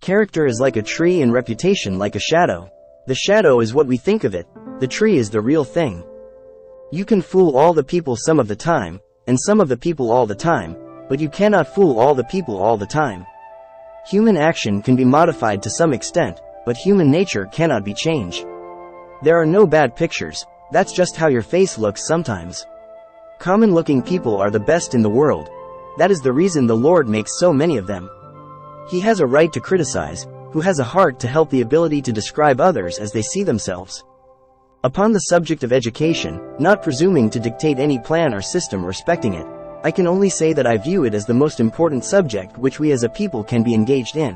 Character is like a tree and reputation like a shadow. The shadow is what we think of it, the tree is the real thing. You can fool all the people some of the time, and some of the people all the time, but you cannot fool all the people all the time. Human action can be modified to some extent, but human nature cannot be changed. There are no bad pictures, that's just how your face looks sometimes. Common-looking people are the best in the world. That is the reason the Lord makes so many of them. He has a right to criticize, who has a heart to help, the ability to describe others as they see themselves. Upon the subject of education, not presuming to dictate any plan or system respecting it, I can only say that I view it as the most important subject which we as a people can be engaged in.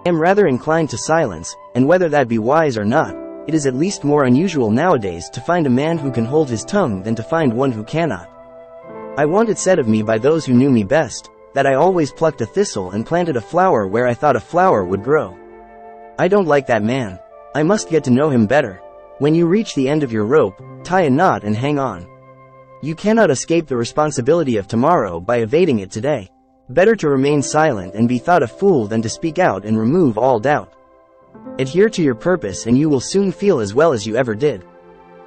I am rather inclined to silence, and whether that be wise or not, it is at least more unusual nowadays to find a man who can hold his tongue than to find one who cannot. I want it said of me by those who knew me best, that I always plucked a thistle and planted a flower where I thought a flower would grow. I don't like that man. I must get to know him better. When you reach the end of your rope, tie a knot and hang on. You cannot escape the responsibility of tomorrow by evading it today. Better to remain silent and be thought a fool than to speak out and remove all doubt. Adhere to your purpose and you will soon feel as well as you ever did.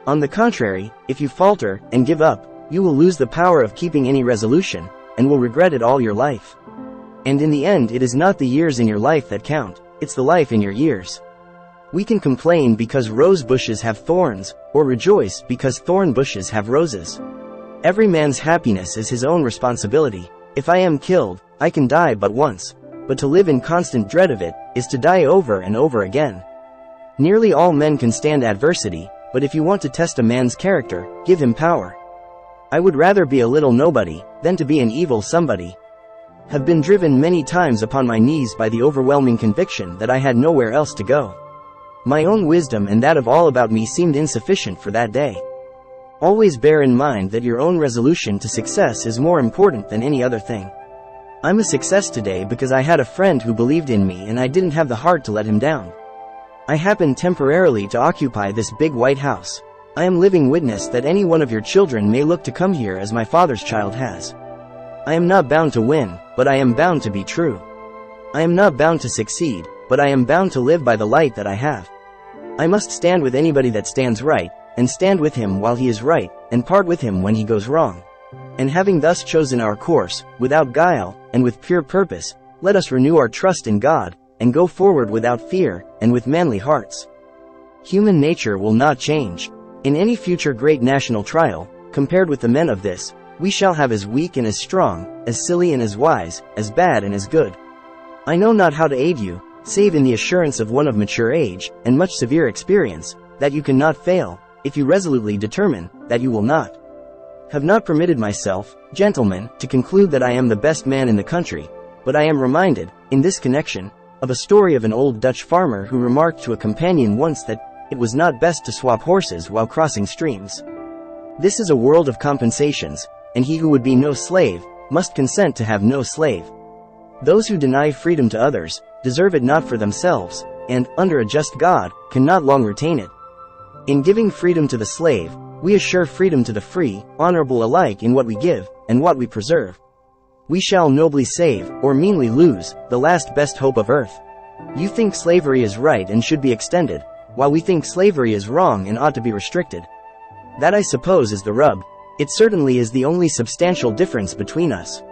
On the contrary, if you falter and give up, you will lose the power of keeping any resolution, and will regret it all your life. And in the end, it is not the years in your life that count, it's the life in your years. We can complain because rose bushes have thorns, or rejoice because thorn bushes have roses. Every man's happiness is his own responsibility. If I am killed, I can die but once, but to live in constant dread of it, is to die over and over again. Nearly all men can stand adversity, but if you want to test a man's character, give him power. I would rather be a little nobody, than to be an evil somebody. Have been driven many times upon my knees by the overwhelming conviction that I had nowhere else to go. My own wisdom and that of all about me seemed insufficient for that day. Always bear in mind that your own resolution to success is more important than any other thing. I'm a success today because I had a friend who believed in me and I didn't have the heart to let him down. I happened temporarily to occupy this big white house. I am living witness that any one of your children may look to come here as my father's child has. I am not bound to win, but I am bound to be true. I am not bound to succeed, but I am bound to live by the light that I have. I must stand with anybody that stands right, and stand with him while he is right, and part with him when he goes wrong. And having thus chosen our course, without guile, and with pure purpose, let us renew our trust in God, and go forward without fear, and with manly hearts. Human nature will not change. In any future great national trial, compared with the men of this, we shall have as weak and as strong, as silly and as wise, as bad and as good. I know not how to aid you, save in the assurance of one of mature age, and much severe experience, that you cannot fail, if you resolutely determine, that you will not. Have not permitted myself, gentlemen, to conclude that I am the best man in the country, but I am reminded, in this connection, of a story of an old Dutch farmer who remarked to a companion once that it was not best to swap horses while crossing streams. This is a world of compensations, and he who would be no slave, must consent to have no slave. Those who deny freedom to others, deserve it not for themselves, and, under a just God, cannot long retain it. In giving freedom to the slave, we assure freedom to the free, honorable alike in what we give, and what we preserve. We shall nobly save, or meanly lose, the last best hope of earth. You think slavery is right and should be extended, while we think slavery is wrong and ought to be restricted. That I suppose is the rub. It certainly is the only substantial difference between us.